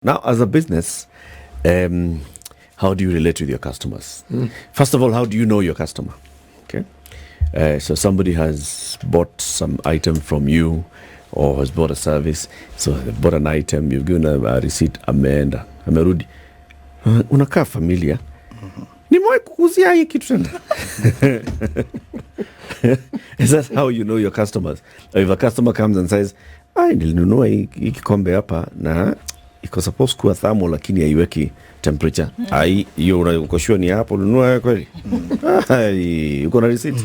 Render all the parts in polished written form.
Now, as a business, how do you relate with your customers? First of all, how do you know your customer? Okay, so somebody has bought some item from you or has bought a service. So they bought an item, you've given a receipt, ameenda, amerudi. Unakaa familia. Nimewahi kukuzia hii kitu tena. Is that how you know your customers? Or if a customer comes and says, nilinunua hii kikombe hapa na iko supposed kuwa thermal lakini haiweki temperature. Hiyo unakoshua ni hapo ununua kweli? Uko na receipt?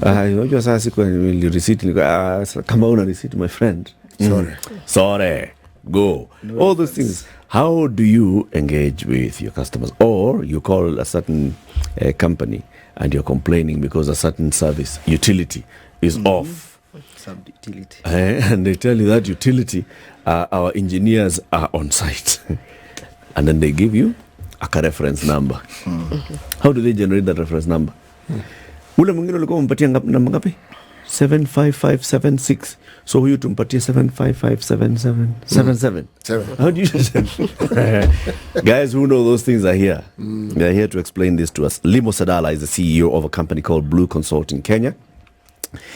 Unajua sasa siku ni receipt ni kama una receipt my friend. Sorry. Go. All those things. How do you engage with your customers? Or you call a certain company and you're complaining because a certain service, utility, is off. Sub-utility. And they tell you that utility, our engineers are on site. And then they give you a reference number. How do they generate that reference number? Ule mwingine ulikuwa umpatia namba ngapi? 75576. So huyu tumpatie 75577. How do you guys who know those things are here? They're here to explain this to us. Limo Sadalla is the CEO of a company called Blue Consulting Kenya.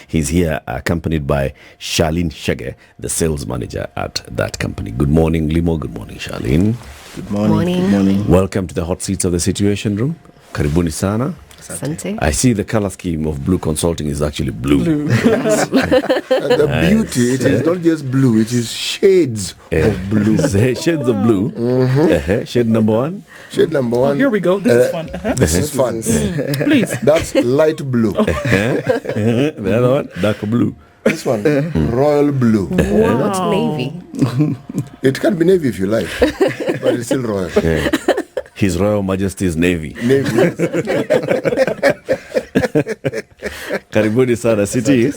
He's here accompanied by Charlene Chege, the sales manager at that company. Good morning, Limo. Good morning, Charlene. Good morning. Good morning. Welcome to the hot seats of the Situation Room. Karibuni sana. Asante. I see the color scheme of Blue Consulting is actually blue. The beauty, it is not just blue, it is shades of blue. Shades of blue. Shade number one. Shade number one. Here we go. This is fun. This is fun. Please. That's light blue. The other one, dark blue. This one, royal blue. Wow. What's navy? It can be navy if you like, but it's still royal. Yeah. His Royal Majesty's Navy. Karibuni sana City.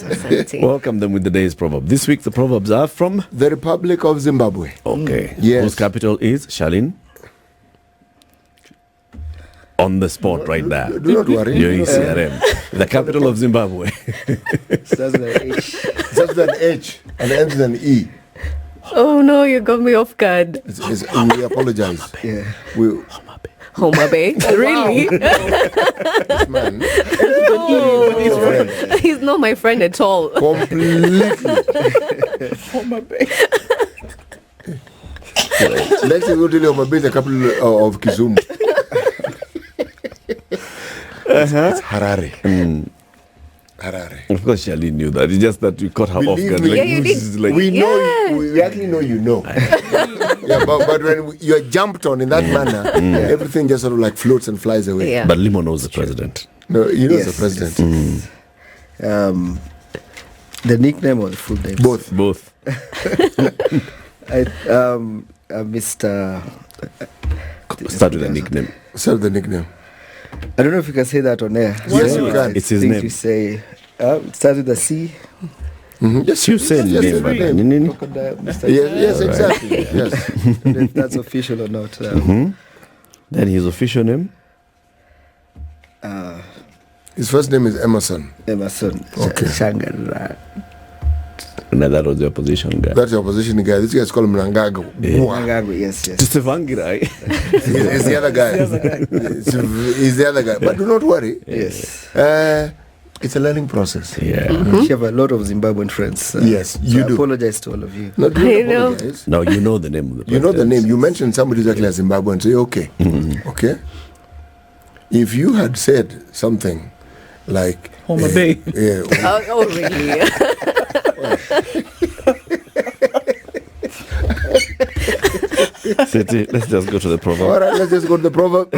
Welcome them with the day's proverb. This week the proverbs are from the Republic of Zimbabwe. Okay. Yes. Whose capital is Charlene? On the spot right there. Do not worry. You're ECRM. The capital of Zimbabwe. Starts with an H. Starts with an H and ends with an E. Oh no, you got me off guard. We apologize. Yeah. Homa Bay. Really? This man. He's not my friend at all. Completely. Homa Bay. Next thing we'll tell you, Homa Bay is a capital of Kisumu. It's Harare. Harare. Of course Charlene knew that. It's just that we caught her off guard. Me. Like, Yeah, you did. like, We know you, we actually know you know. Yeah, but when you're jumped on in that manner, everything just sort of like floats and flies away. Yeah. But Limo knows the president. No, you know Yes, the president. The nickname or the full name? Both. Mr. Start with a nickname. So the nickname. I don't know if you can say that on air. Yes, you can. It's his Things name. you say. It starts with a C. Yes, You say yes, name, but Nini? Crocodile, Mr. Yes, exactly. Yes. I don't know if that's official or not. Then his official name? His first name is Emerson. Emerson. Okay. Shangara. No, that was the opposition guy. That's the opposition guy. This guy's called Mnangago. Mnangagwa, yes. Stefangirai. He's the other guy. He's the other guy. But do not worry. Yes. It's a learning process. Yeah. You have a lot of Zimbabwean friends. Yes, so you I do. apologize to all of you. No, do I not know. apologize. Now you know the name of the You know the president. name. You mentioned somebody who's actually a Zimbabwean, so you're okay. Okay? If you had said something like Homa Bay. Yeah. Oh, really? City, let's just go to the proverb. All right, let's just go to the proverb.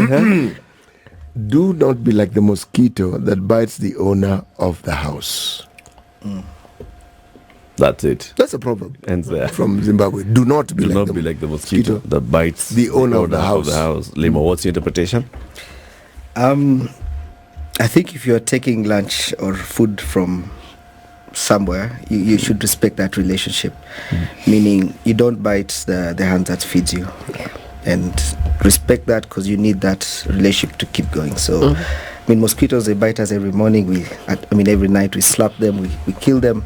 Do not be like the mosquito that bites the owner of the house. That's it. That's a proverb Ends there. from Zimbabwe. Do not be Do like not the be like the mosquito that bites the owner of the house. Limo, what's your interpretation? I think if you're taking lunch or food from somewhere, you should respect that relationship. Meaning you don't bite the hand that feeds you. And respect that because you need that relationship to keep going. So, I mean, mosquitoes, they bite us every morning. Every night we slap them, we kill them.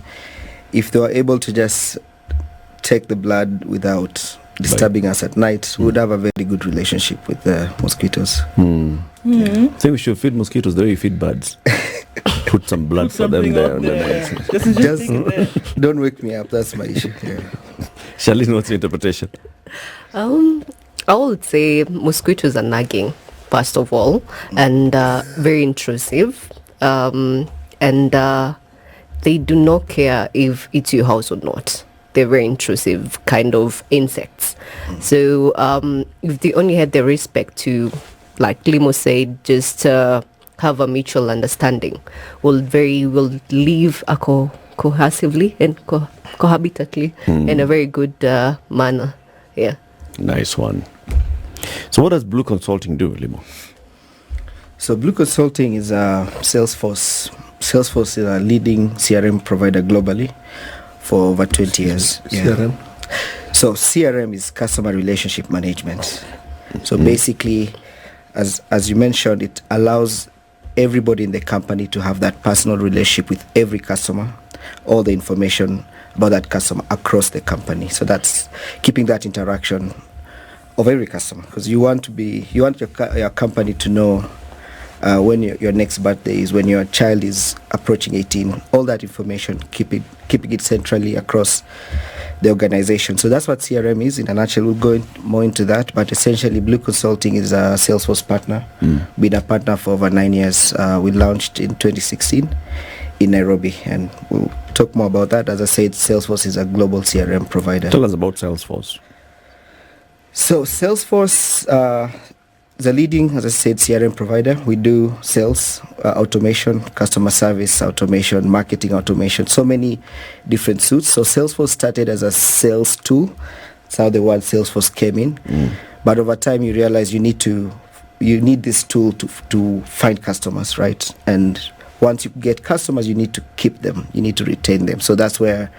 If they are able to just take the blood without disturbing us at night, we would have a very good relationship with the mosquitoes. I think we should feed mosquitoes the way you feed birds. Put some blood for them Something there. up there. Just Just take it there. don't wake me up. That's my issue. Yeah. Charlene, what's your interpretation? I would say mosquitoes are nagging, first of all, and very intrusive. And they do not care if it's your house or not. They're very intrusive kind of insects. So if they only had the respect to, like Limo said, just have a mutual understanding, will live cohesively and cohabitately in a very good manner. Yeah. Nice one. So what does Blue Consulting do, Limo? So Blue Consulting is a Salesforce. Salesforce is a leading CRM provider globally for over 20 years. CRM? So CRM is customer relationship management. So basically, as you mentioned, it allows everybody in the company to have that personal relationship with every customer, all the information about that customer across the company. So that's keeping that interaction of every customer, because you want your company to know when your next birthday is, when your child is approaching 18, all that information, keeping it centrally across the organization. So that's what CRM is in a nutshell. We'll go more into that, but essentially Blue Consulting is a Salesforce partner. Been a partner for over 9 years. We launched in 2016 in Nairobi, and we'll talk more about that. As I said, Salesforce is a global CRM provider. Tell us about Salesforce. So Salesforce is a leading, as I said, CRM provider. We do sales automation, customer service automation, marketing automation, so many different suits. So Salesforce started as a sales tool. That's how the word Salesforce came in. But over time, you realize you need this tool to find customers, right? And once you get customers, you need to keep them. You need to retain them. So that's where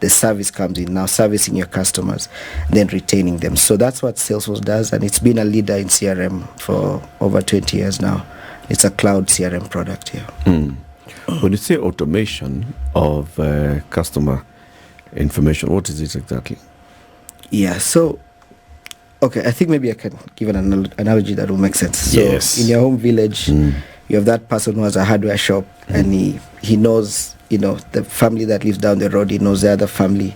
the service comes in, now servicing your customers, then retaining them. So that's what Salesforce does, and it's been a leader in CRM for over 20 years now. It's a cloud CRM product here. When you say automation of customer information, what is it exactly? Yeah, so, okay, I think maybe I can give an analogy that will make sense. So Yes. in your home village, you have that person who has a hardware shop, and he knows, the family that lives down the road, he knows the other family.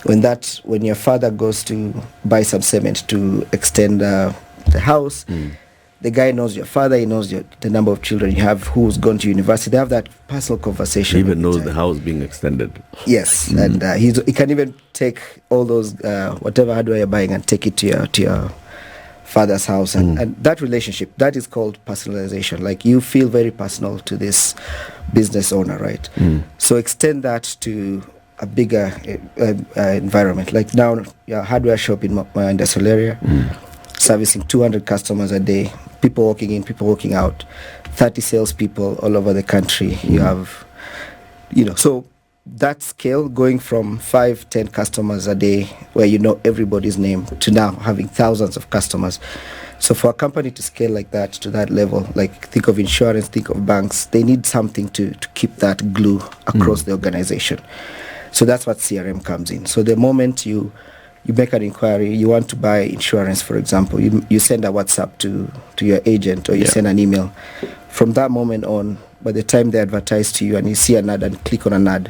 When your father goes to buy some cement to extend the house, the guy knows your father, he knows the number of children you have, who's gone to university. They have that personal conversation. He even all knows time. the house being extended. Yes, and he can even take all those whatever hardware you're buying and take it to your father's house, and that relationship, that is called personalization. Like, you feel very personal to this business owner, right? So extend that to a bigger environment. Like now, your hardware shop in my industrial area, servicing 200 customers a day, people walking in, people walking out, 30 salespeople all over the country. You have, so that scale, going from 5-10 customers a day where you know everybody's name, to now having thousands of customers. So for a company to scale like that, to that level, like think of insurance, think of banks, they need something to keep that glue across the organization. So that's what CRM comes in. So the moment you make an inquiry, you want to buy insurance, for example, you send a WhatsApp to your agent, or you send an email. From that moment on, by the time they advertise to you and you see an ad and click on an ad,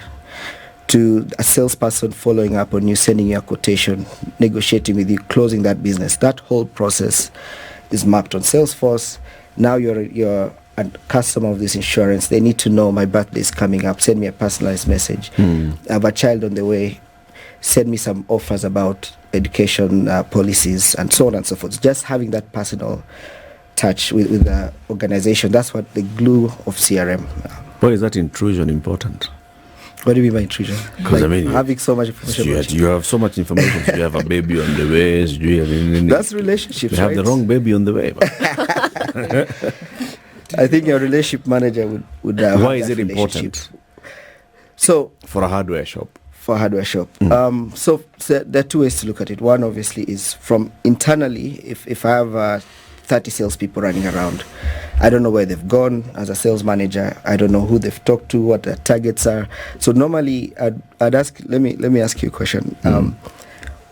to a salesperson following up on you, sending you a quotation, negotiating with you, closing that business, that whole process is mapped on Salesforce. Now you're a customer of this insurance. They need to know my birthday is coming up. Send me a personalized message. I have a child on the way. Send me some offers about education policies, and so on and so forth. Just having that personal touch with the organization, that's what the glue of CRM. Why is that intrusion important? What do you mean by intrusion? Because having so much information. you have so much information. So you have a baby on the way. That's relationships, You have right? the wrong baby on the way. I think your relationship manager would have Why is that it relationship. important So for a hardware shop? for a hardware shop. So there are two ways to look at it. One, obviously, is from internally. If I have 30 salespeople running around, I don't know where they've gone as a sales manager. I don't know who they've talked to, what their targets are. So normally, I'd ask. Let me ask you a question.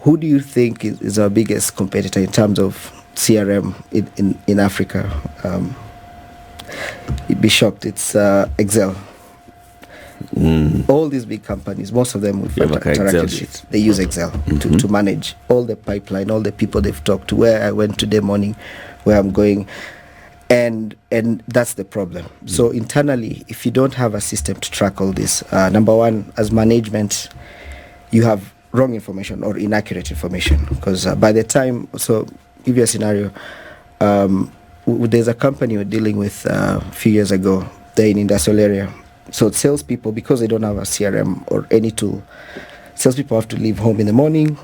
who do you think is our biggest competitor in terms of CRM in Africa? You'd be shocked. It's Excel. All these big companies, most of them we've interacted with, they use Excel to manage all the pipeline, all the people they've talked to, where I went today morning, where I'm going. And that's the problem. So internally, if you don't have a system to track all this, number one, as management, you have wrong information or inaccurate information. Because by the time, so give you a scenario, there's a company we're dealing with a few years ago, they're in industrial area. So salespeople, because they don't have a CRM or any tool, salespeople have to leave home in the morning,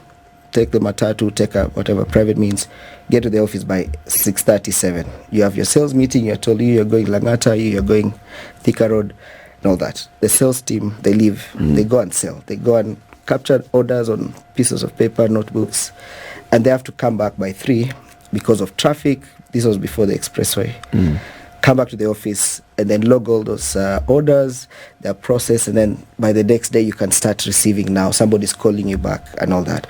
take the matatu, take a whatever private means, get to the office by 6:37. You have your sales meeting, you're told you're going Langata, you're going Thika Road, and all that. The sales team, they leave, they go and sell. They go and capture orders on pieces of paper, notebooks, and they have to come back by 3 because of traffic. This was before the expressway. Come back to the office and then log all those orders, their process, and then by the next day you can start receiving now. Somebody's calling you back and all that.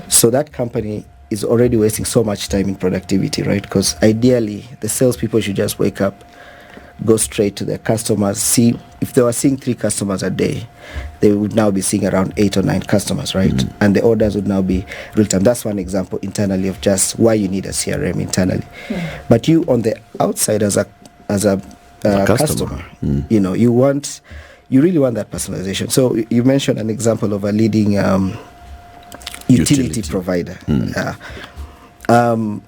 So that company is already wasting so much time in productivity, right? Because ideally, the salespeople should just wake up, go straight to their customers, see if they were seeing 3 customers a day, they would now be seeing around 8 or 9 customers, right? And the orders would now be real time. That's one example internally of just why you need a CRM internally. But you on the outside as a customer, you know, you really want that personalization. So you mentioned an example of a leading utility provider.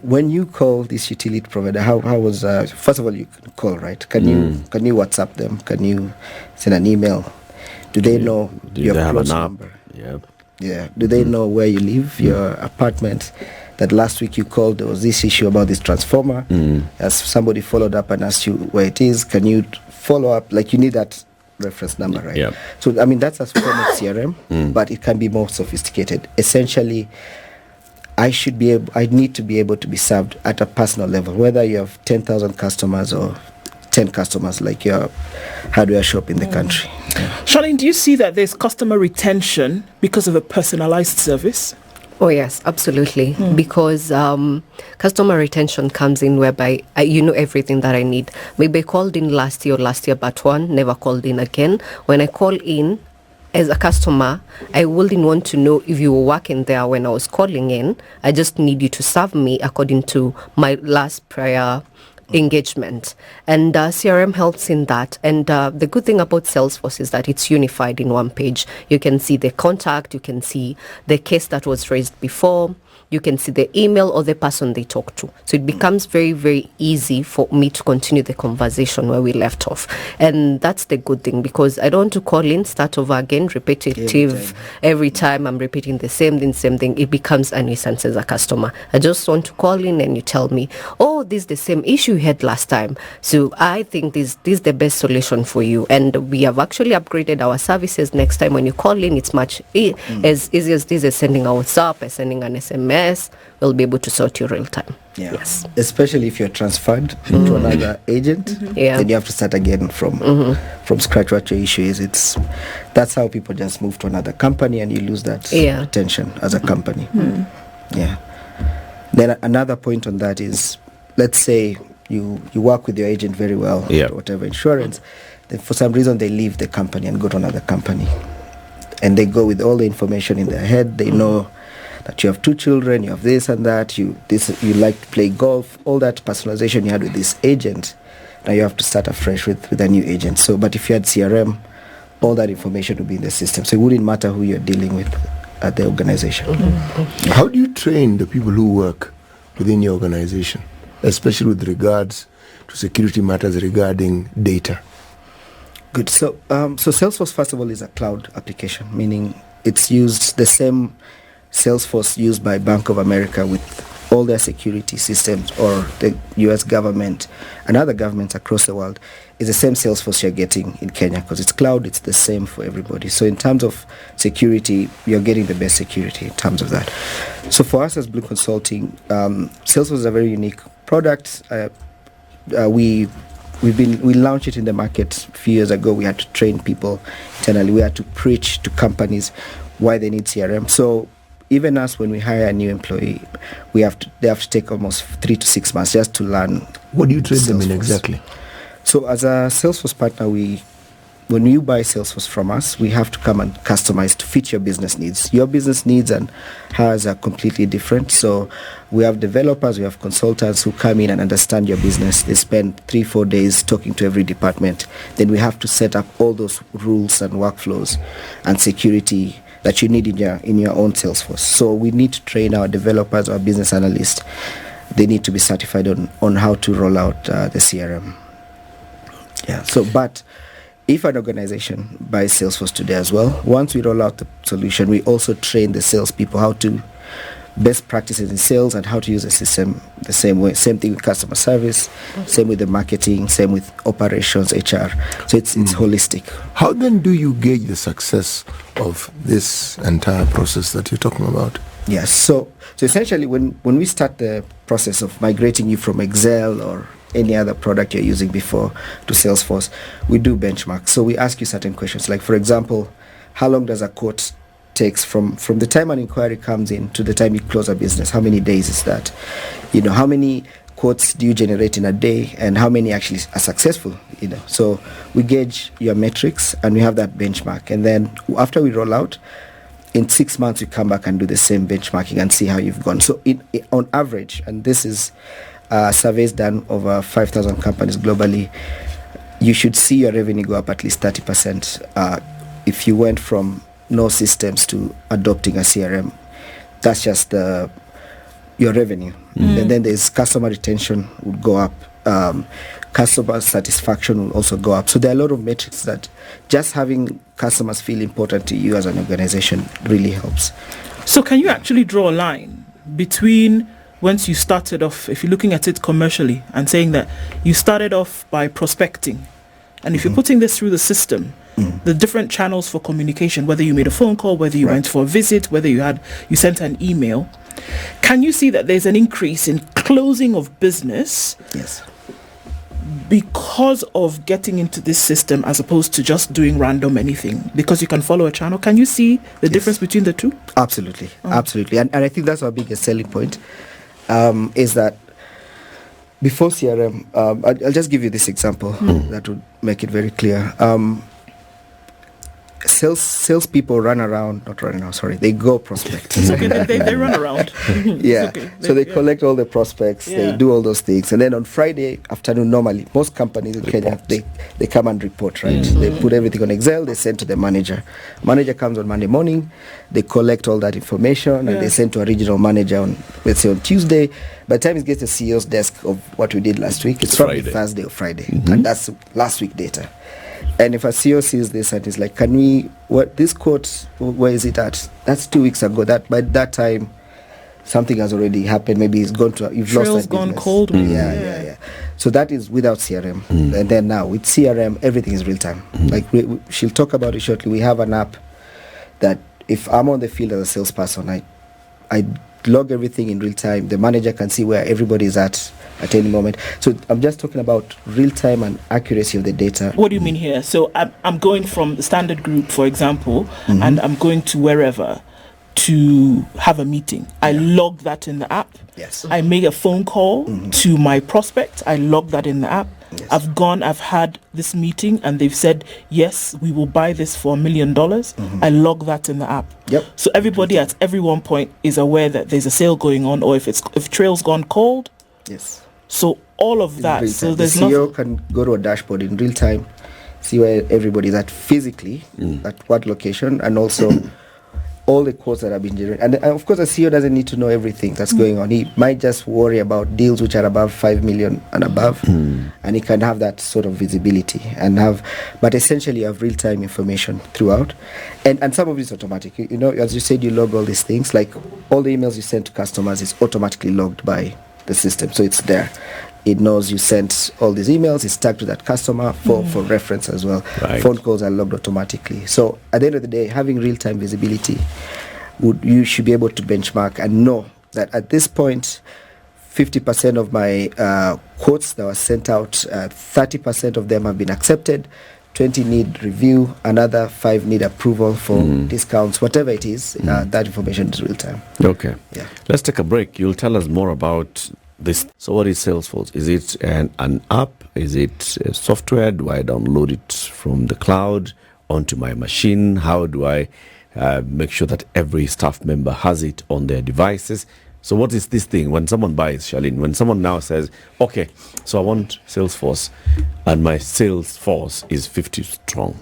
When you call this utility provider, how was first of all you can call, right? Can you WhatsApp them? Can you send an email? Do they know your close number? Yeah. Do they know where you live, your apartment? That last week you called, there was this issue about this transformer. As somebody followed up and asked you where it is, can you follow up? Like, you need that reference number, right? So, I mean, that's a form of CRM, but it can be more sophisticated. Essentially, I need to be able to be served at a personal level, whether you have 10,000 customers or 10 customers, like your hardware shop in the country. Charlene, do you see that there's customer retention because of a personalized service? Oh, yes, absolutely. Because customer retention comes in whereby you know everything that I need. Maybe I called in last year but one, never called in again. When I call in as a customer, I wouldn't want to know if you were working there when I was calling in. I just need you to serve me according to my last prior engagement, and CRM helps in that. And the good thing about Salesforce is that it's unified in one page. You can see the contact, you can see the case that was raised before, you can see the email or the person they talk to. So it becomes very, very easy for me to continue the conversation where we left off. And that's the good thing, because I don't want to call in, start over again, repetitive. Every time I'm repeating the same thing. It becomes a nuisance as a customer. I just want to call in and you tell me, oh, this is the same issue you had last time. So I think this is the best solution for you. And we have actually upgraded our services. Next time when you call in, it's much as easy as this, as sending a WhatsApp, as sending an SMS. We'll be able to sort you real time. Yes. Especially if you're transferred to another agent, then you have to start again from scratch what your issue is. That's how people just move to another company and you lose that attention as a company. Then another point on that is, let's say you work with your agent very well, whatever insurance, then for some reason they leave the company and go to another company. And they go with all the information in their head. They know that you have 2 children, you have this and that, you like to play golf, all that personalization you had with this agent, now you have to start afresh with a new agent. So, but if you had CRM, all that information would be in the system. So it wouldn't matter who you're dealing with at the organization. How do you train the people who work within your organization, especially with regards to security matters regarding data? Good. So Salesforce, first of all, is a cloud application, meaning it's used the same Salesforce used by Bank of America with all their security systems, or the US government and other governments across the world, is the same Salesforce you're getting in Kenya, because it's cloud, it's the same for everybody. So in terms of security, you're getting the best security in terms of that. So for us as Blue Consulting, Salesforce is a very unique product. We launched it in the market a few years ago. We had to train people internally. We had to preach to companies why they need CRM. So even us, when we hire a new employee, they have to take almost 3 to 6 months just to learn. What do you train them in Salesforce. exactly? So as a Salesforce partner, when you buy Salesforce from us, we have to come and customize to fit your business needs. Your business needs and ours are completely different. So we have developers, we have consultants who come in and understand your business. They spend 3-4 days talking to every department. Then we have to set up all those rules and workflows and security that you need in your own Salesforce. So we need to train our developers, our business analysts. They need to be certified on how to roll out the CRM. Yeah. So, but if an organization buys Salesforce today as well, once we roll out the solution, we also train the salespeople how to best practices in sales and how to use the system the same way. Same thing with customer service, same with the marketing, same with operations, HR. So it's holistic. How then do you gauge the success of this entire process that you're talking about? Yes. So essentially, when we start the process of migrating you from Excel or any other product you're using before to Salesforce, we do benchmark. So we ask you certain questions, like, for example, how long does a quote takes from the time an inquiry comes in to the time you close a business? How many days is that? How many quotes do you generate in a day, and how many actually are successful? So we gauge your metrics and we have that benchmark, and then after we roll out, in 6 months we come back and do the same benchmarking and see how you've gone. So on average, and this is surveys done over 5,000 companies globally, you should see your revenue go up at least 30% if you went from no systems to adopting a CRM. That's just your revenue. And then there's customer retention would go up. Customer satisfaction will also go up. So there are a lot of metrics that just having customers feel important to you as an organization really helps. So can you actually draw a line between once you started off, if you're looking at it commercially and saying that you started off by prospecting, and if you're putting this through the system, the different channels for communication, whether you made a phone call, whether you went for a visit, whether you sent an email, can you see that there's an increase in closing of business? Yes. Because of getting into this system as opposed to just doing random anything, because you can follow a channel? Can you see the difference between the two? Absolutely. Absolutely. And I think that's our biggest selling point, is that before CRM, I'll just give you this example that would make it very clear. Salespeople they go prospect. It's okay, they run around. Yeah. Okay. So they collect all the prospects, they do all those things. And then on Friday afternoon, normally, most companies in Kenya, they come and report, right? They put everything on Excel, they send to the manager. Manager comes on Monday morning, they collect all that information, and they send to a regional manager on, let's say, on Tuesday. By the time it gets to the CEO's desk of what we did last week, it's probably Thursday or Friday. And that's last week data. And if a CEO sees this and is like, this quote, where is it at? That's 2 weeks ago. That by that time, something has already happened. Maybe it's gone to, you've lost that gone business. cold. Yeah. So that is without CRM. And then now with CRM, everything is real time. Like she'll talk about it shortly. We have an app that if I'm on the field as a salesperson, I log everything in real time. The manager can see where everybody is at any moment. So I'm just talking about real time and accuracy of the data. What do you mean here? So I'm going from the standard group, for example, and I'm going to wherever to have a meeting. I log that in the app. Yes. I make a phone call to my prospect. I log that in the app. Yes. I've had this meeting and they've said, yes, we will buy this for $1 million. I log that in the app. Yep. So everybody at every one point is aware that there's a sale going on, or if trail's gone cold. Yes. So all of that. So there's the CEO can go to a dashboard in real time, see where everybody is at physically, at what location, and also all the quotes that have been generated. And of course, a CEO doesn't need to know everything that's going on. He might just worry about deals which are above 5 million and above, and he can have that sort of visibility but essentially you have real-time information throughout. And some of it is automatic. As you said, you log all these things, like all the emails you send to customers is automatically logged by the system. So it's there. It knows you sent all these emails. It's tagged to that customer for reference as well. Right. Phone calls are logged automatically. So at the end of the day, having real-time visibility, you should be able to benchmark and know that at this point, 50% of my quotes that were sent out, 30% of them have been accepted, 20 need review, another 5 need approval for discounts, whatever it is. That information is real time. Okay. Yeah. Let's take a break. You'll tell us more about this. So what is Salesforce? Is it an app? Is it a software? Do I download it from the cloud onto my machine? How do I make sure that every staff member has it on their devices? So what is this thing? When someone buys, Charlene, when someone now says, okay, so I want Salesforce and my Salesforce is 50 strong.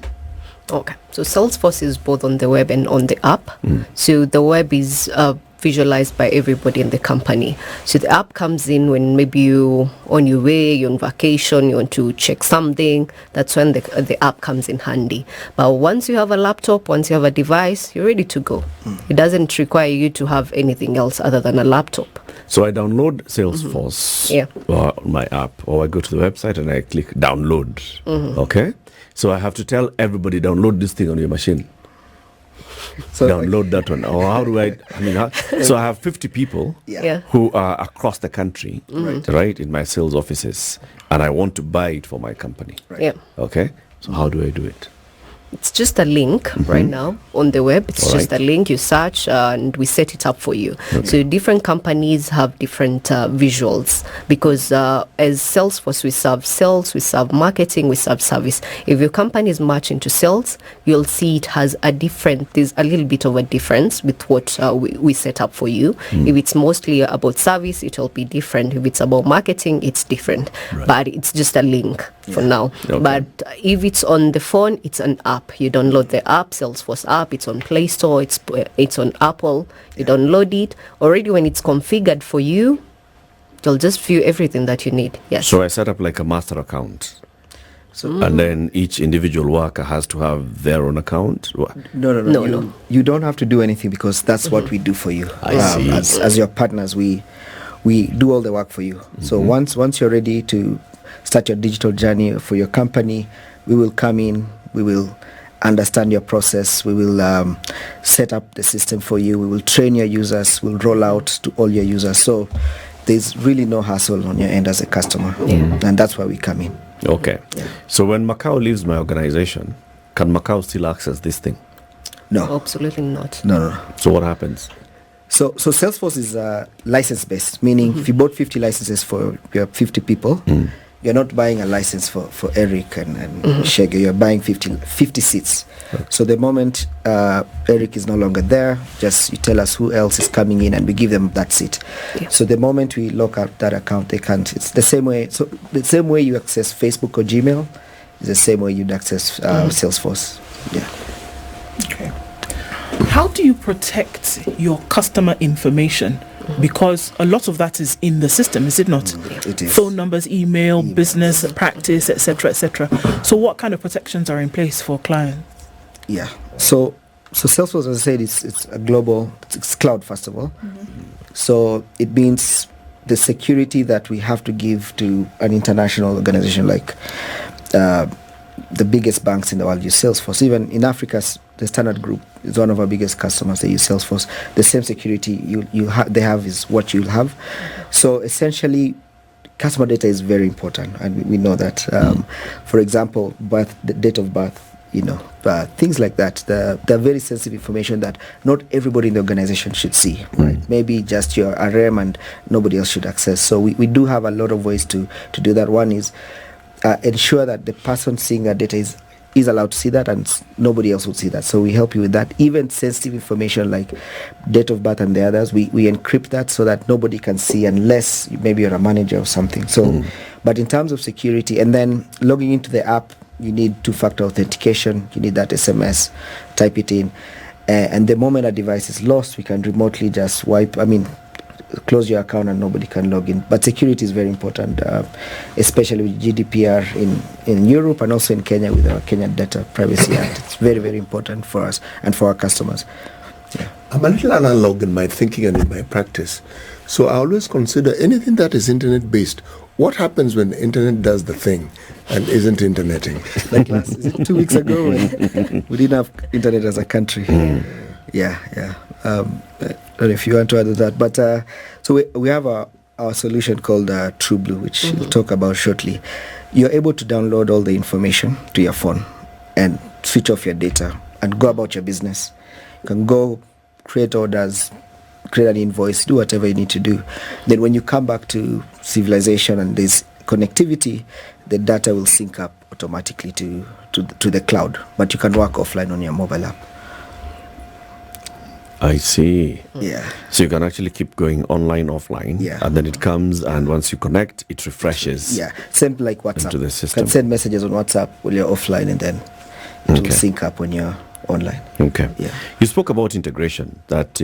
Okay, so Salesforce is both on the web and on the app. So the web is visualized by everybody in the company. So the app comes in when maybe you on your way, you're on vacation, you want to check something. That's when the app comes in handy. But once you have a laptop, once you have a device, you're ready to go. It doesn't require you to have anything else other than a laptop. So I download Salesforce on my app, or I go to the website and I click download. Okay? So I have to tell everybody, download this thing on your machine. So Download that one. Or how do I mean, so I have 50 people Yeah. who are across the country, right, in my sales offices, and I want to buy it for my company. Yeah. Okay? So how do I do it? It's just a link right now on the web. It's All just right. a link you search and we set it up for you. So different companies have different visuals because as Salesforce, we serve sales, we serve marketing, we serve service. If your company is much into sales, you'll see it has there's a little bit of a difference with what we set up for you. If it's mostly about service, it will be different. If it's about marketing, it's different. But it's just a link for now. Okay. But if it's on the phone, it's an app. You download the app, Salesforce app. It's on Play Store. It's on Apple. You download it already. When it's configured for you, you'll just view everything that you need. Yes. So I set up like a master account. And then each individual worker has to have their own account. No. You don't have to do anything because that's what we do for you. I see. As your partners, we do all the work for you. So once you're ready to start your digital journey for your company, we will come in. We will understand your process. We will set up the system for you. We will train your users. We'll roll out to all your users. So there's really no hassle on your end as a customer. And that's why we come in. Okay. So when Macau leaves my organization, can Macau still access this thing? No. Absolutely not. No. So what happens? So Salesforce is license-based, meaning if you bought 50 licenses for your 50 people, you're not buying a license for Eric and Chege. You're buying 50 seats. So the moment Eric is no longer there, just you tell us who else is coming in and we give them that seat. So the moment we lock out that account, they can't. It's the same way. So the same way you access Facebook or Gmail is the same way you'd access Salesforce. Yeah. Okay. How do you protect your customer information? Because a lot of that is in the system, is it not? It is. Phone numbers, email, business practice, etc., etc. So what kind of protections are in place for clients? Yeah. So Salesforce, as I said, it's a global, it's cloud first of all. So it means the security that we have to give to an international organization like the biggest banks in the world use Salesforce. Even in Africa, the Standard Group is one of our biggest customers. They use Salesforce. The same security they have is what you'll have. So essentially, customer data is very important, and we know that. For example, the date of birth, things like that. They're very sensitive information that not everybody in the organization should see. Right? Maybe just your RM and nobody else should access. So we do have a lot of ways to do that. One is ensure that the person seeing that data is allowed to see that and nobody else would see that. So we help you with that. Even sensitive information like date of birth and the others, we encrypt that so that nobody can see unless maybe you're a manager or something. So, but in terms of security, and then logging into the app, you need two-factor authentication. You need that SMS, type it in. And the moment a device is lost, we can remotely just close your account and nobody can log in. But security is very important, especially with GDPR in Europe and also in Kenya with our Kenya Data Privacy Act. It's very, very important for us and for our customers. Yeah. I'm a little analog in my thinking and in my practice. So I always consider anything that is internet-based. What happens when the internet does the thing and isn't interneting? Like 2 weeks ago when we didn't have internet as a country. Yeah. I don't know if you want to add to that. But so we have our solution called True Blue, which we'll talk about shortly. You're able to download all the information to your phone. and switch off your data and go about your business. You can go create orders, create an invoice, do whatever you need to do. Then when you come back to civilization and there's connectivity, the data will sync up automatically to the cloud. But you can work offline on your mobile app. I see. Yeah. So you can actually keep going online, offline, Yeah. and then it comes, and once you connect, it refreshes. Yeah. Same like WhatsApp. Into the You system. can send messages on WhatsApp while you're offline, and then it Okay. will sync up when you're online. Okay. Yeah. You spoke about integration, that,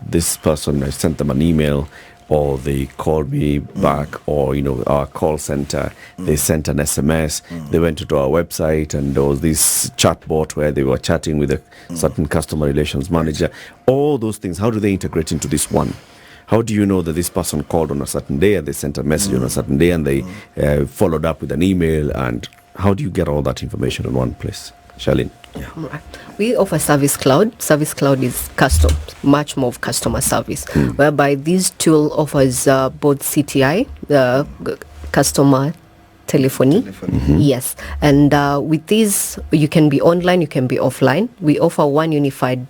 this person, I sent them an email, or they called me back, or, our call center, they sent an SMS, they went to our website, and there was this chatbot where they were chatting with a certain customer relations manager. All those things, how do they integrate into this one? How do you know that this person called on a certain day and they sent a message on a certain day and they followed up with an email? And how do you get all that information in one place? Charlene? Right. We offer Service Cloud. Service Cloud is much more of customer service, whereby this tool offers both CTI, customer telephony. Yes. And with these, you can be online, you can be offline. We offer one unified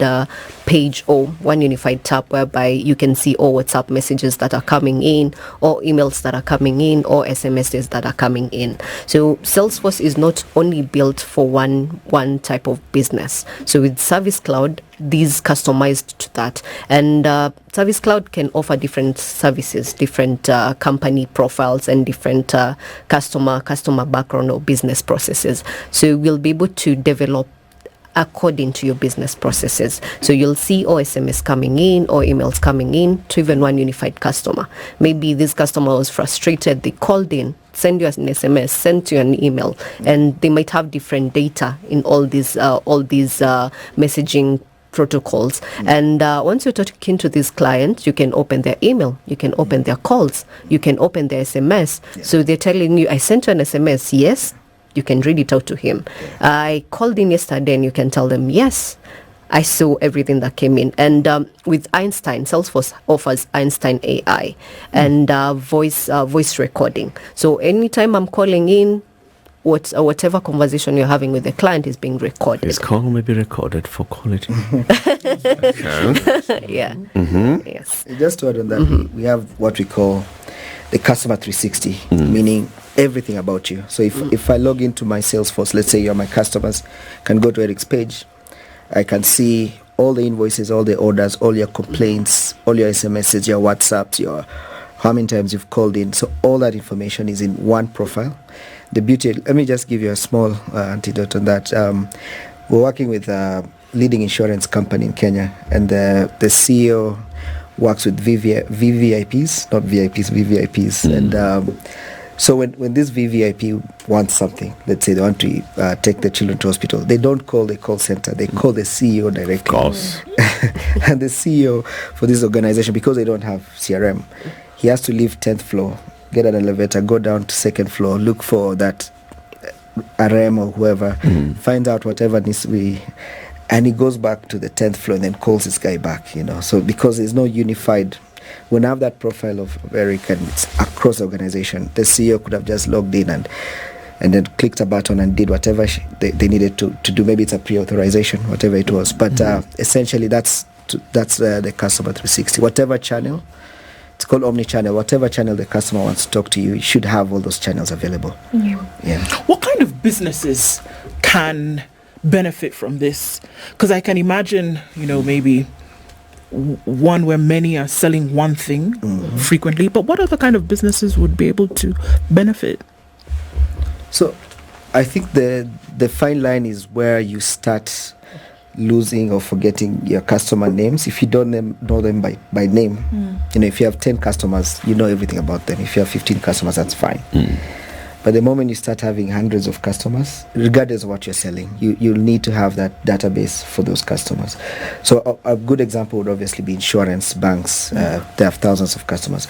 page or one unified tab whereby you can see all WhatsApp messages that are coming in, or emails that are coming in, or SMSs that are coming in. So Salesforce is not only built for one type of business. So with Service Cloud, these customized to that. And Service Cloud can offer different services, different company profiles, and different customer background or business processes. So we'll be able to develop according to your business processes. So you'll see all SMS coming in or emails coming in to even one unified customer. Maybe this customer was frustrated, they called in, send you an SMS, sent you an email, and they might have different data in all these messaging protocols. And once you're talking to these clients, you can open their email, you can open their calls, you can open their SMS. So they're telling you, I sent you an SMS, yes, you can read it out to him. I called in yesterday, and you can tell them, yes, I saw everything that came in. And with Einstein, Salesforce offers Einstein AI and voice recording. So anytime I'm calling in, whatever conversation you're having with the client is being recorded. This call may be recorded for quality. Yeah. Yes. Just to add on that, we have what we call the customer 360, meaning everything about you. So if I log into my Salesforce, let's say you're my customers, can go to Eric's page, I can see all the invoices, all the orders, all your complaints, all your SMSs, your WhatsApps, how many times you've called in. So all that information is in one profile. The beauty, let me just give you a small antidote on that. We're working with a leading insurance company in Kenya, and the CEO works with VVIPs, not VIPs, VVIPs. And so when this VVIP wants something, let's say they want to take the children to hospital, they don't call the call center, they call the CEO directly. Of course. And the CEO for this organization, because they don't have CRM, he has to leave 10th floor, get an elevator, go down to 2nd floor, look for that RM or whoever, find out whatever needs to be, and he goes back to the 10th floor and then calls this guy back, So because there's no unified, when I have that profile of Eric and it's across the organization, the CEO could have just logged in and then clicked a button and did whatever they needed to do. Maybe it's a pre-authorization, whatever it was. But essentially that's the customer 360. Whatever channel, it's called omni-channel. Whatever channel the customer wants to talk to you, you should have all those channels available. Yeah. What kind of businesses can benefit from this? Because I can imagine, maybe one where many are selling one thing frequently, but what other kind of businesses would be able to benefit? So I think the fine line is where you start losing or forgetting your customer names. If you don't know them by name, if you have 10 customers, you know everything about them. If you have 15 customers, that's fine. But the moment you start having hundreds of customers, regardless of what you're selling, you'll need to have that database for those customers. So a good example would obviously be insurance, banks. They have thousands of customers.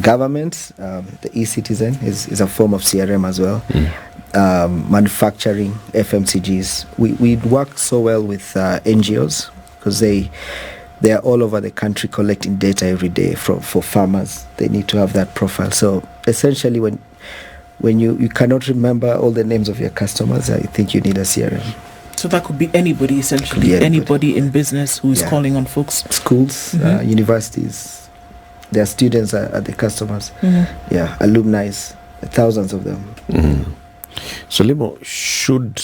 Government, the e-citizen is a form of CRM as well. Manufacturing, FMCGs. We work so well with NGOs because they are all over the country collecting data every day for farmers. They need to have that profile. So essentially when when you cannot remember all the names of your customers, I think you need a CRM. So that could be anybody, essentially. Could be anybody in business who is calling on folks. Schools, universities, their students are the customers. Yeah, alumni, thousands of them. So, Limo, should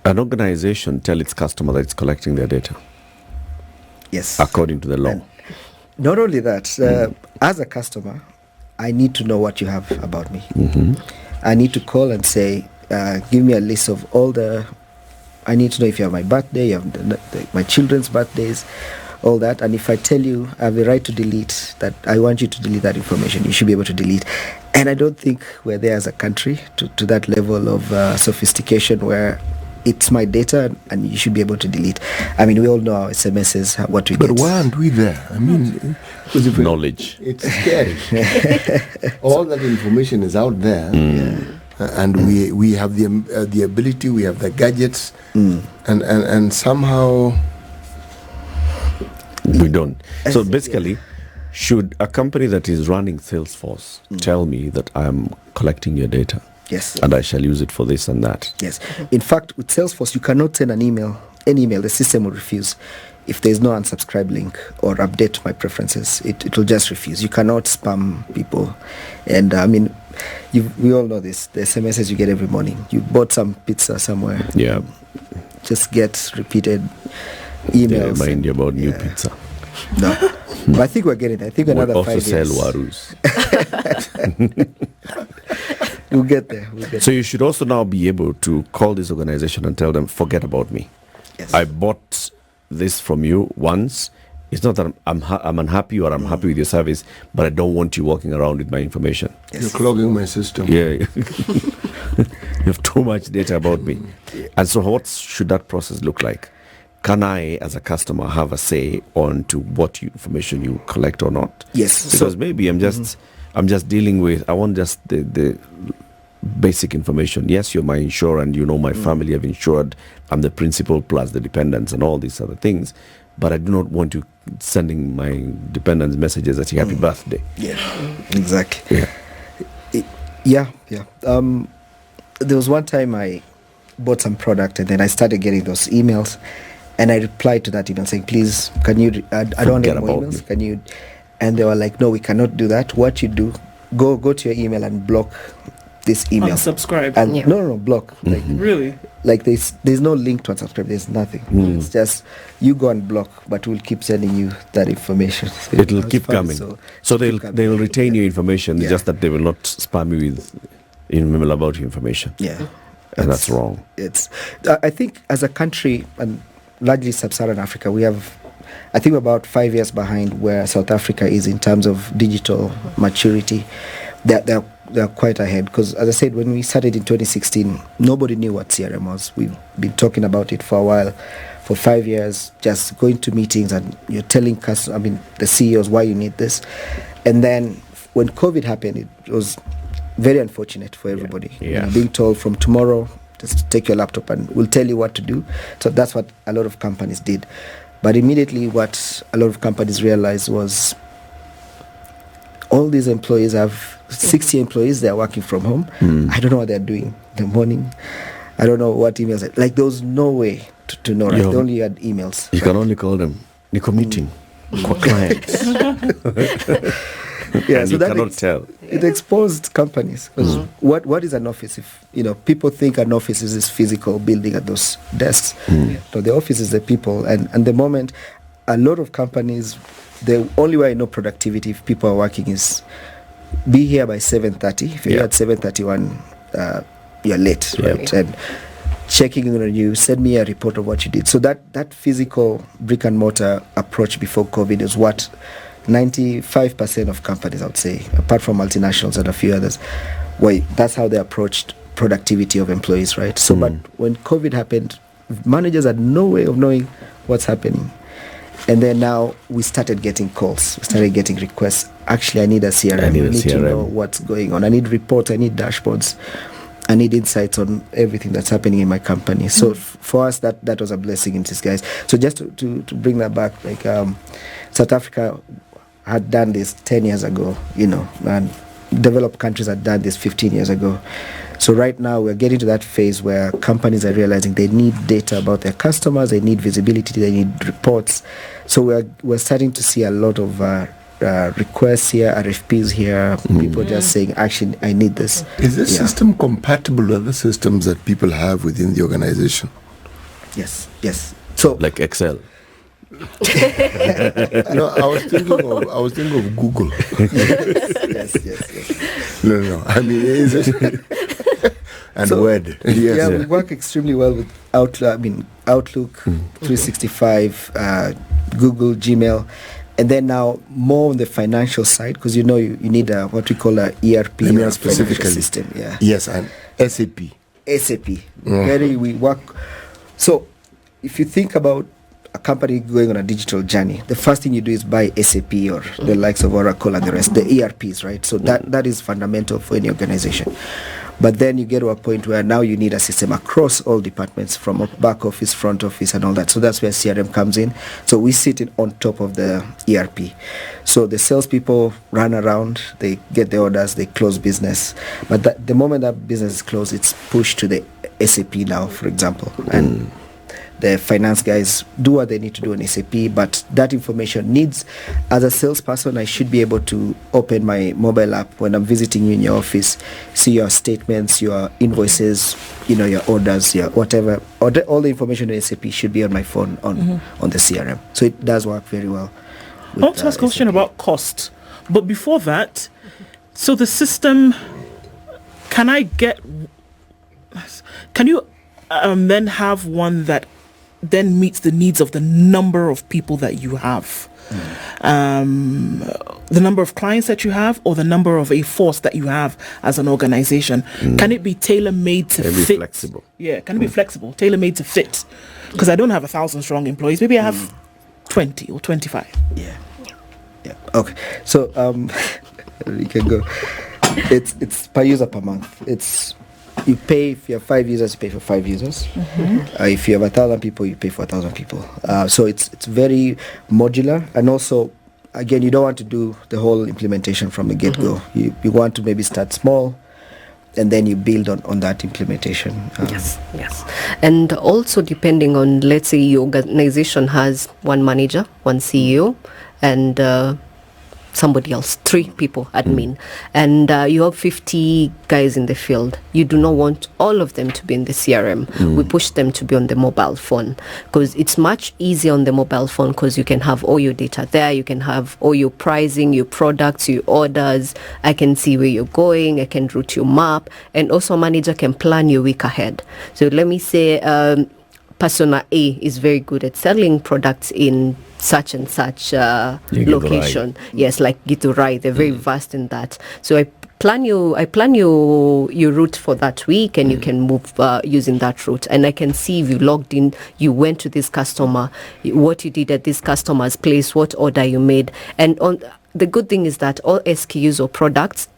an organization tell its customer that it's collecting their data? Yes. According to the law. And not only that, as a customer, I need to know what you have about me. I need to call and say, give me a list of all the... I need to know if you have my birthday, you have my children's birthdays, all that. And if I tell you I have the right to delete that, I want you to delete that information, you should be able to delete. And I don't think we're there as a country to that level of sophistication where it's my data and you should be able to delete. I mean, we all know our SMSs, what we get. But why aren't we there? I mean, because if knowledge. It's scary. All that information is out there, and we have the ability, we have the gadgets, and somehow we don't. So basically, should a company that is running Salesforce tell me that I am collecting your data? Yes. And I shall use it for this and that. Yes. In fact, with Salesforce, you cannot send any email, the system will refuse. If there's no unsubscribe link or update my preferences, it will just refuse. You cannot spam people. And I mean, we all know this, the SMSs you get every morning. You bought some pizza somewhere. Yeah. Just get repeated emails. They remind you about new pizza. No. But I think we're getting there. I think another we 5 also years. sell warus. We'll get there. So you should also now be able to call this organization and tell them, forget about me. Yes. I bought this from you once. It's not that I'm unhappy or I'm happy with your service, but I don't want you walking around with my information. Yes. You're clogging my system. Yeah. You have too much data about me. And so what should that process look like? Can I, as a customer, have a say on to what information you collect or not? Yes. Because maybe I'm just dealing with, I want just the basic information. Yes, you're my insurer and you know my family have insured. I'm the principal plus the dependents and all these other things. But I do not want you sending my dependents messages that you happy birthday. Yeah, exactly. Yeah. Yeah. There was one time I bought some product and then I started getting those emails and I replied to that email saying, please, can you, I don't need more emails. Can you? And they were like, no, we cannot do that. What you do, go to your email and block this email. Unsubscribe. And no, block. Like, really? Like there's no link to unsubscribe. There's nothing. It's just you go and block, but we'll keep sending you that information. So it'll keep coming. So they'll retain your information, just that they will not spam you with email about your information. Yeah, and that's wrong. I think as a country and largely sub-Saharan Africa, we have, I think, about 5 years behind where South Africa is in terms of digital maturity. They're quite ahead because, as I said, when we started in 2016, nobody knew what CRM was. We've been talking about it for a while, for 5 years, just going to meetings and you're telling the CEOs why you need this. And then when COVID happened, it was very unfortunate for everybody. Yeah. Being told from tomorrow, just take your laptop and we'll tell you what to do. So that's what a lot of companies did. But immediately what a lot of companies realized was all these employees have 60 employees, they're working from home. I don't know what they're doing in the morning. I don't know what emails. Like there was no way to know, right? They only had emails. You can only call them Nico meeting for clients. Yeah, and so you that cannot tell. It exposed companies. What is an office? If people think an office is this physical building at those desks. So the office is the people, and the moment a lot of companies, the only way I know productivity if people are working is be here by 7:30. If you're here at 7:31, you're late, right? And checking in on you, send me a report of what you did. So that physical brick and mortar approach before COVID is what 95% of companies, I would say, apart from multinationals and a few others, that's how they approached productivity of employees, right? So, but when COVID happened, managers had no way of knowing what's happening. And then now we started getting calls. We started getting requests. Actually, I need a CRM. I need to know what's going on. I need reports. I need dashboards. I need insights on everything that's happening in my company. So for us, that was a blessing in disguise. So just to bring that back, like South Africa had done this 10 years ago, and developed countries had done this 15 years ago. So right now we're getting to that phase where companies are realizing they need data about their customers, they need visibility, they need reports. So we're starting to see a lot of requests here, RFPs here, people just saying, actually, I need this. Is this system compatible with other systems that people have within the organization? Yes. So Like Excel. No, I was thinking of Google. yes. No. I mean, is it? And So, Word. Yes. Yeah, we work extremely well with Outlook 365, Google, Gmail, and then now more on the financial side, because you need what we call a ERP, Let me or ask a financial specifically. system. Yeah. Yes, and SAP. SAP. We work. So, if you think about a company going on a digital journey, the first thing you do is buy SAP or the likes of Oracle and the rest, the ERPs, right? So that is fundamental for any organization. But then you get to a point where now you need a system across all departments, from back office, front office, and all that. So that's where CRM comes in. So we sit on top of the ERP. So the salespeople run around, they get the orders, they close business. But the moment that business is closed, it's pushed to the SAP now, for example. And the finance guys do what they need to do on SAP, but that information needs, as a salesperson, I should be able to open my mobile app when I'm visiting you in your office, see your statements, your invoices, your orders, your whatever. All the information in SAP should be on my phone on the CRM. So it does work very well. I want to ask a question about cost. But before that, so the system, can you then have one that then meets the needs of the number of people that you have, the number of clients that you have, or the number of a force that you have as an organization? Can it be tailor-made to Can it be fit? flexible? Yeah, can it be flexible, tailor-made to fit? Because I don't have 1,000 strong employees. Maybe I have 20 or 25. Yeah. Okay. So you can go. It's per user per month. You pay, if you have 5 users, you pay for 5 users. If you have 1,000 people, you pay for 1,000 people. So it's very modular, and also, again, you don't want to do the whole implementation from the get-go. You want to maybe start small, and then you build on that implementation. Yes. And also, depending on, let's say your organization has one manager, one CEO, and somebody else, 3 people, admin, and you have 50 guys in the field. You do not want all of them to be in the CRM. We push them to be on the mobile phone, because it's much easier on the mobile phone, because you can have all your data there. You can have all your pricing, your products, your orders. I can see where you're going. I can route your map, and also a manager can plan your week ahead. So let me say persona A is very good at selling products in such and such location. Yes, like Giturai, they're very vast in that. So I plan your route for that week, and you can move using that route. And I can see if you logged in, you went to this customer, what you did at this customer's place, what order you made. And the good thing is that all SKUs or products,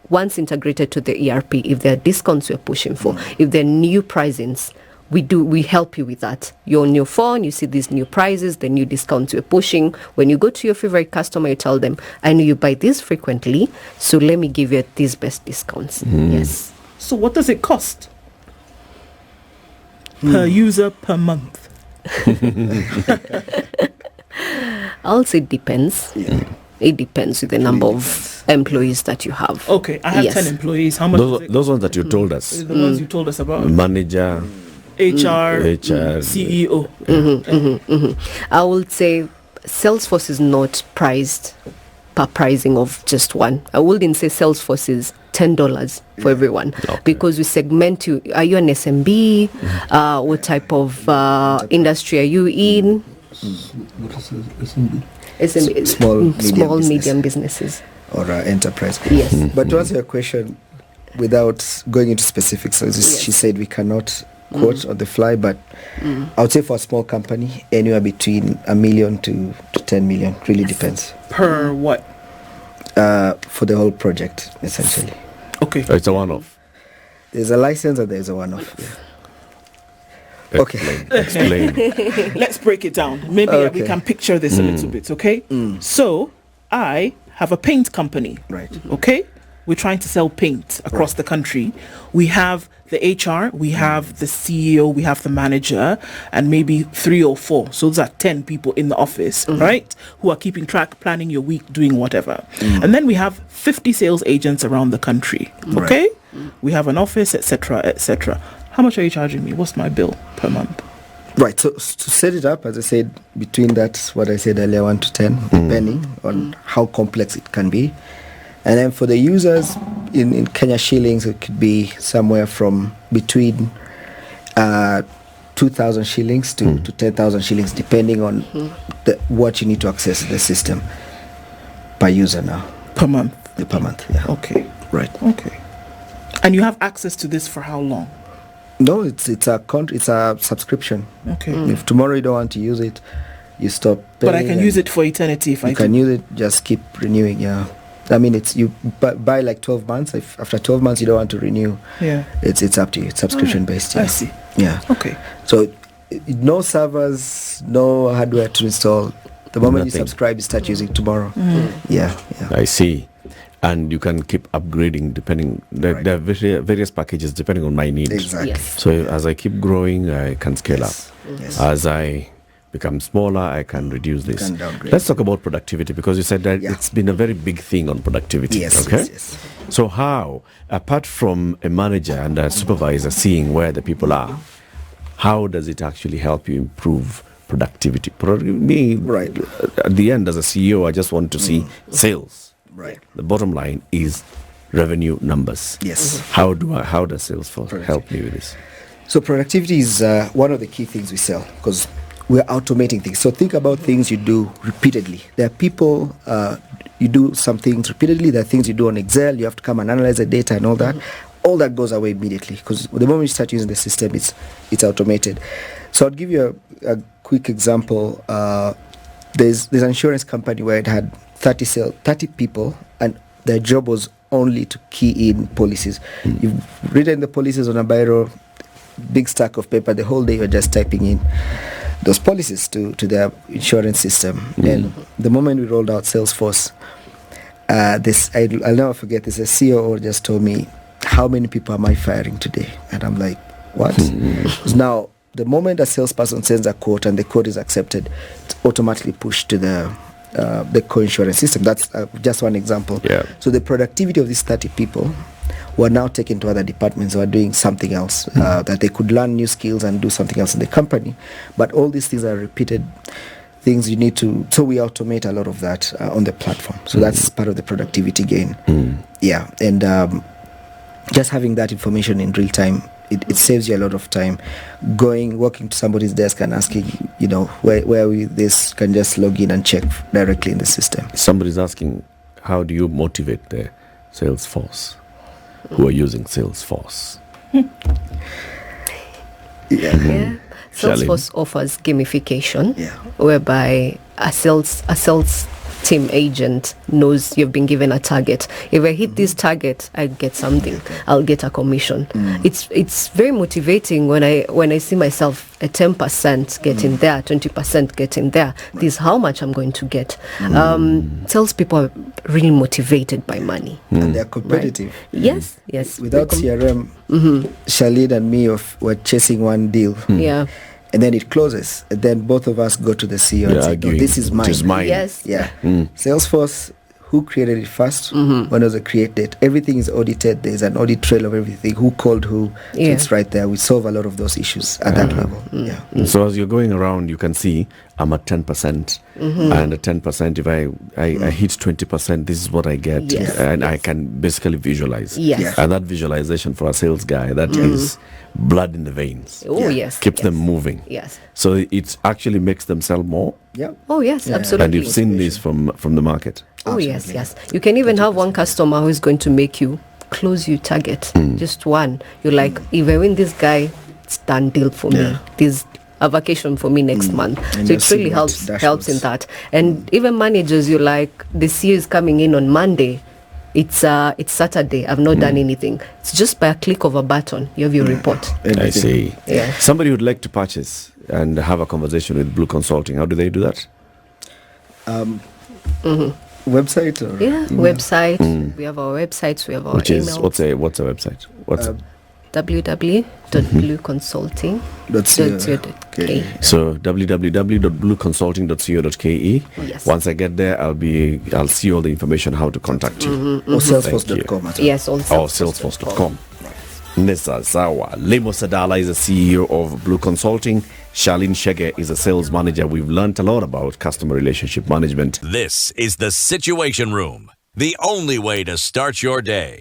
once integrated to the ERP, if there are discounts we're pushing for, if there are new pricings, we help you with that. You're on your phone, you see these new prices, the new discounts we're pushing. When you go to your favorite customer, you tell them, I know you buy this frequently, so let me give you these best discounts. Yes. So what does it cost per user per month? I'll say it depends. It depends with the number of employees that you have. Okay, I have 10 employees. How much is it? Those ones that you told us. The ones you told us about. Manager, HR, HR, CEO. I would say Salesforce is not priced per pricing of just one. I wouldn't say Salesforce is $10 for everyone, because we segment you. Are you an SMB? What type of industry are you in? What is SMB? SMB, Small, medium businesses. Or enterprise. Yes. But to answer your question, without going into specifics, as she said, we cannot quote on the fly, but I would say for a small company, anywhere between $1 million to 10 million, really depends. Per what? For the whole project, essentially. Okay. It's a one-off. There's a license and there's a one-off. Okay. Explain. Let's break it down. Maybe we can picture this a little bit, okay? So, I have a paint company. Right. Okay? we're trying to sell paint across the country. We have the HR, we have the CEO, we have the manager, and maybe 3 or 4. So those are 10 people in the office, right? Who are keeping track, planning your week, doing whatever. And then we have 50 sales agents around the country. Okay? We have an office, etc., etc. How much are you charging me? What's my bill per month? Right. So to set it up, as I said, between that, what I said earlier, 1 to 10, depending on how complex it can be. And then for the users in Kenya shillings, it could be somewhere from between 2,000 shillings to 10,000 shillings, depending on what you need to access the system per user now. Per month? Per month, yeah. Okay. Right. Okay. And you have access to this for how long? No, it's a subscription. Okay. If tomorrow you don't want to use it, you stop paying. But I can use it for eternity if I can use it, just keep renewing, yeah. I mean, it's you buy like 12 months. If after 12 months you don't want to renew, it's up to you. It's subscription based. Yeah. I see. Yeah. Okay. So no servers, no hardware to install. The moment you subscribe, you start using tomorrow. Yeah. I see. And you can keep upgrading depending. There are various packages depending on my needs. Exactly. Yes. So as I keep growing, I can scale up. Yes. As I become smaller, I can reduce this. Can downgrade. Let's talk about productivity, because you said that it's been a very big thing on productivity. Yes. Okay. Yes. So how, apart from a manager and a supervisor seeing where the people are, how does it actually help you improve productivity? Me, Right. at the end, as a CEO, I just want to see sales. Right. The bottom line is revenue numbers. Yes. How does Salesforce help me with this? So productivity is one of the key things we sell, because we're automating things. So think about things you do repeatedly. There are people, you do some things repeatedly. There are things you do on Excel. You have to come and analyze the data and all that. All that goes away immediately, because the moment you start using the system, it's automated. So I'll give you a quick example. There's an insurance company where it had 30 people, and their job was only to key in policies. You've written the policies on a biro, big stack of paper. The whole day you're just typing in those policies to their insurance system. And the moment we rolled out Salesforce, I'll never forget this. A COO just told me, how many people am I firing today? And I'm like, what? Because now, the moment a salesperson sends a quote and the quote is accepted, it's automatically pushed to the co-insurance system. That's just one example. Yeah. So the productivity of these 30 people were now taken to other departments who are doing something else, that they could learn new skills and do something else in the company. But all these things are repeated things you need to, so we automate a lot of that on the platform. So that's part of the productivity gain. Yeah. And just having that information in real time, it saves you a lot of time. Walking to somebody's desk and asking, where are we, this, can just log in and check directly in the system. Somebody's asking, how do you motivate the Salesforce who are using Salesforce? Yeah. Salesforce offers gamification, whereby a sales team agent knows you've been given a target. If I hit this target, I get something. I'll get a commission. It's very motivating when I see myself at 10% getting there, 20% getting there. This is how much I'm going to get. Salespeople are really motivated by money. And they're competitive. Right? Yes. Without CRM, Charlene and me were chasing one deal. Yeah. And then it closes. And then both of us go to the CEO and say, no, this is mine. It is mine. Yes. Yeah. Salesforce, who created it first, when was the create date? Everything is audited. There's an audit trail of everything. Who called who? So it's right there. We solve a lot of those issues at that level. Yeah. So as you're going around, you can see I'm at 10%. And at 10%, if I hit 20%, this is what I get. Yes. And I can basically visualize. Yes. And that visualization for a sales guy, that is blood in the veins. Oh, yes. Keeps them moving. Yes. So it actually makes them sell more. Yeah. Oh, yes, absolutely. And you've seen this from the market. Oh, yes. You can even have one customer who is going to make you close your target. Just one. You're like, if I win this guy, it's done deal for me. This a vacation for me next month. And so it really helps in that. And even managers, you're like, the CEO is coming in on Monday. It's Saturday. I've not done anything. It's just by a click of a button. You have your report. I see. Yeah. Somebody would like to purchase and have a conversation with Blue Consulting. How do they do that? website or Yeah, email? website. We have our websites. We have our Which is email. what's a website? What's it? www.blueconsulting.co.ke. So www.blueconsulting.co.ke. Yes. Once I get there, I'll see all the information how to contact you. Or Salesforce.com. as well. Yes, also. Or Salesforce.com. Nessa Zawa. Limo Sadalla is the CEO of Blue Consulting. Charlene Chege is a sales manager. We've learned a lot about customer relationship management. This is the Situation Room, the only way to start your day.